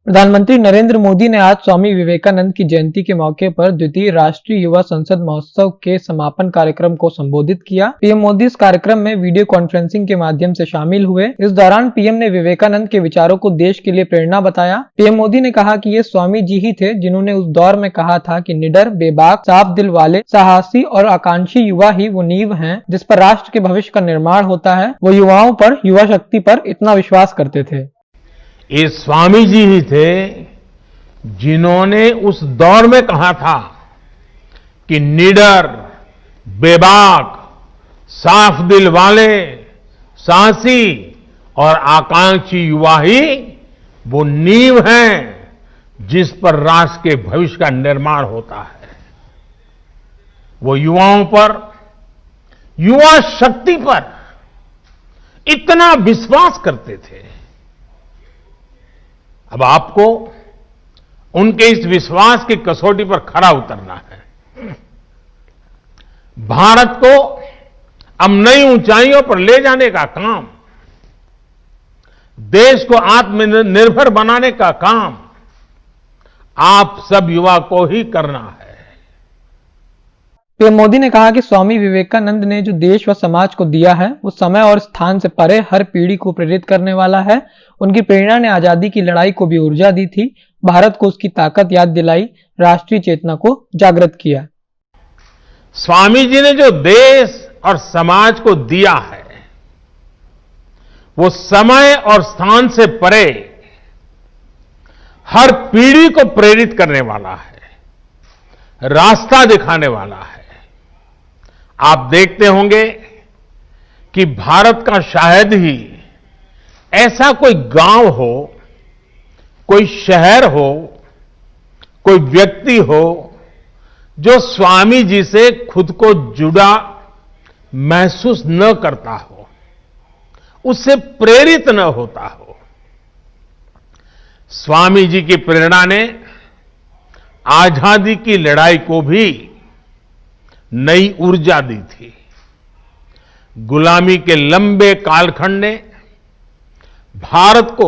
प्रधानमंत्री नरेंद्र मोदी ने आज स्वामी विवेकानंद की जयंती के मौके पर द्वितीय राष्ट्रीय युवा संसद महोत्सव के समापन कार्यक्रम को संबोधित किया। पीएम मोदी इस कार्यक्रम में वीडियो कॉन्फ्रेंसिंग के माध्यम से शामिल हुए। इस दौरान पीएम ने विवेकानंद के विचारों को देश के लिए प्रेरणा बताया। पीएम मोदी ने कहा कि ये स्वामी जी ही थे जिन्होंने उस दौर में कहा था कि निडर, बेबाक, साफ दिल वाले, साहसी और आकांक्षी युवा ही वो नींव है जिस पर राष्ट्र के भविष्य का निर्माण होता है। वो युवाओं पर, युवा शक्ति पर इतना विश्वास करते थे। ये स्वामी जी ही थे जिन्होंने उस दौर में कहा था कि निडर, बेबाक, साफ दिल वाले, साहसी और आकांक्षी युवा ही वो नींव हैं जिस पर राष्ट्र के भविष्य का निर्माण होता है। वो युवाओं पर, युवा शक्ति पर इतना विश्वास करते थे। अब आपको उनके इस विश्वास की कसौटी पर खरा उतरना है। भारत को अब नई ऊंचाइयों पर ले जाने का काम, देश को आत्मनिर्भर बनाने का काम आप सब युवा को ही करना है। पीएम मोदी ने कहा कि स्वामी विवेकानंद ने जो देश व समाज को दिया है वो समय और स्थान से परे हर पीढ़ी को प्रेरित करने वाला है। उनकी प्रेरणा ने आजादी की लड़ाई को भी ऊर्जा दी थी, भारत को उसकी ताकत याद दिलाई, राष्ट्रीय चेतना को जागृत किया। स्वामी जी ने जो देश और समाज को दिया है वो समय और स्थान से परे हर पीढ़ी को प्रेरित करने वाला है, रास्ता दिखाने वाला है। आप देखते होंगे कि भारत का शायद ही ऐसा कोई गांव हो, कोई शहर हो, कोई व्यक्ति हो जो स्वामी जी से खुद को जुड़ा महसूस न करता हो, उससे प्रेरित न होता हो। स्वामी जी की प्रेरणा ने आजादी की लड़ाई को भी नई ऊर्जा दी थी। गुलामी के लंबे कालखंड ने भारत को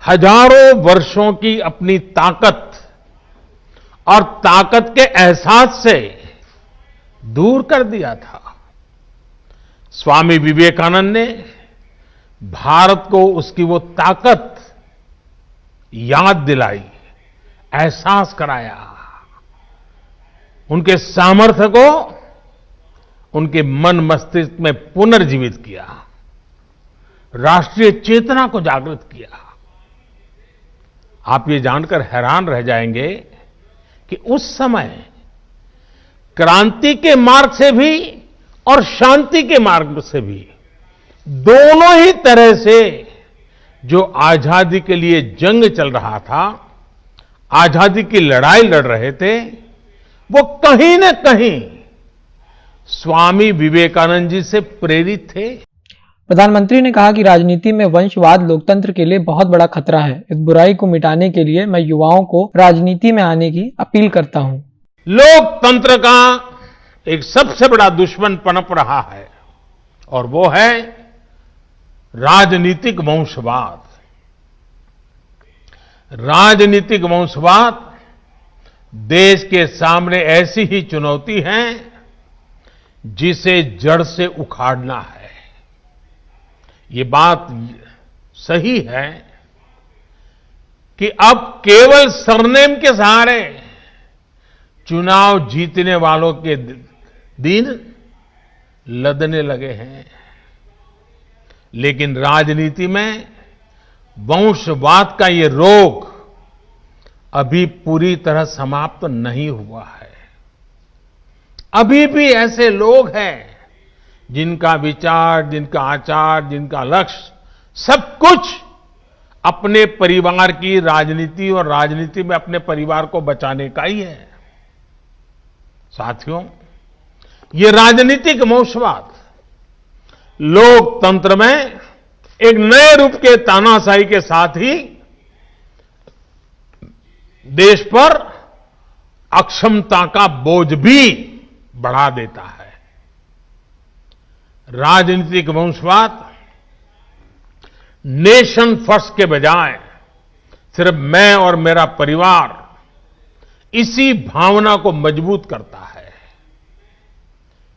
हजारों वर्षों की अपनी ताकत और ताकत के एहसास से दूर कर दिया था। स्वामी विवेकानंद ने भारत को उसकी वो ताकत याद दिलाई, एहसास कराया, उनके सामर्थ्य को उनके मन मस्तिष्क में पुनर्जीवित किया, राष्ट्रीय चेतना को जागृत किया। आप ये जानकर हैरान रह जाएंगे कि उस समय क्रांति के मार्ग से भी और शांति के मार्ग से भी, दोनों ही तरह से जो आजादी के लिए जंग चल रहा था, आजादी की लड़ाई लड़ रहे थे, वो कहीं न कहीं स्वामी विवेकानंद जी से प्रेरित थे। प्रधानमंत्री ने कहा कि राजनीति में वंशवाद लोकतंत्र के लिए बहुत बड़ा खतरा है। इस बुराई को मिटाने के लिए मैं युवाओं को राजनीति में आने की अपील करता हूं। लोकतंत्र का एक सबसे बड़ा दुश्मन पनप रहा है और वो है राजनीतिक वंशवाद। राजनीतिक वंशवाद देश के सामने ऐसी ही चुनौती है जिसे जड़ से उखाड़ना है। ये बात सही है कि अब केवल सरनेम के सहारे चुनाव जीतने वालों के दिन लदने लगे हैं, लेकिन राजनीति में वंशवाद का ये रोग अभी पूरी तरह समाप्त नहीं हुआ है। अभी भी ऐसे लोग हैं जिनका विचार, जिनका आचार, जिनका लक्ष्य सब कुछ अपने परिवार की राजनीति और राजनीति में अपने परिवार को बचाने का ही है। साथियों, ये राजनीतिक वंशवाद लोकतंत्र में एक नए रूप के तानाशाही के साथ ही देश पर अक्षमता का बोझ भी बढ़ा देता है। राजनीतिक वंशवाद नेशन फर्स्ट के बजाय सिर्फ मैं और मेरा परिवार इसी भावना को मजबूत करता है।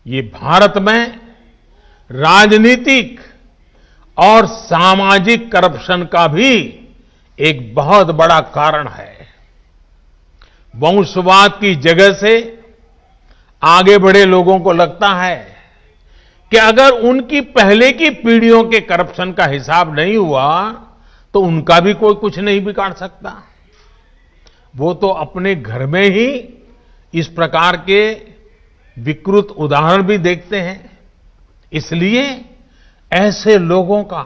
ये भारत में राजनीतिक और सामाजिक करप्शन का भी एक बहुत बड़ा कारण है। वंशवाद की जगह से आगे बढ़े लोगों को लगता है कि अगर उनकी पहले की पीढ़ियों के करप्शन का हिसाब नहीं हुआ तो उनका भी कोई कुछ नहीं बिगाड़ सकता। वो तो अपने घर में ही इस प्रकार के विकृत उदाहरण भी देखते हैं। इसलिए ऐसे लोगों का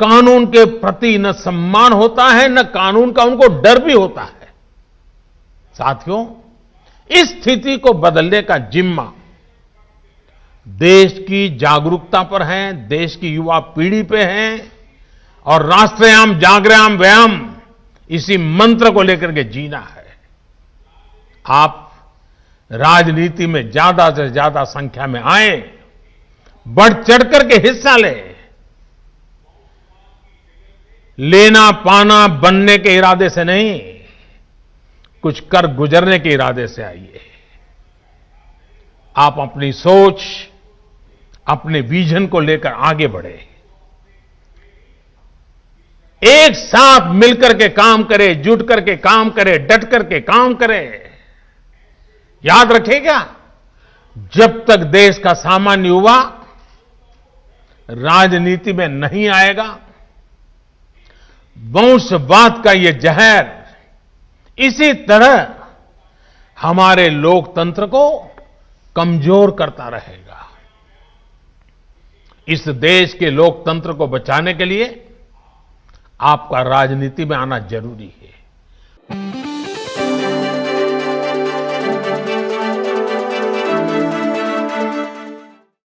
कानून के प्रति न सम्मान होता है, न कानून का उनको डर भी होता है। साथियों, इस स्थिति को बदलने का जिम्मा देश की जागरूकता पर है, देश की युवा पीढ़ी पे है और राष्ट्रयाम जागृयाम व्यायाम इसी मंत्र को लेकर के जीना है। आप राजनीति में ज्यादा से ज्यादा संख्या में आए, बढ़ चढ़ करके हिस्सा लेना पाना बनने के इरादे से नहीं, कुछ कर गुजरने के इरादे से आइए। आप अपनी सोच, अपने विजन को लेकर आगे बढ़े, एक साथ मिलकर के काम करें, जुट करके काम करें, डट करके काम करें। याद रखिएगा, जब तक देश का सामान्य युवा राजनीति में नहीं आएगा, वंशवाद का ये जहर इसी तरह हमारे लोकतंत्र को कमजोर करता रहेगा। इस देश के लोकतंत्र को बचाने के लिए आपका राजनीति में आना जरूरी है।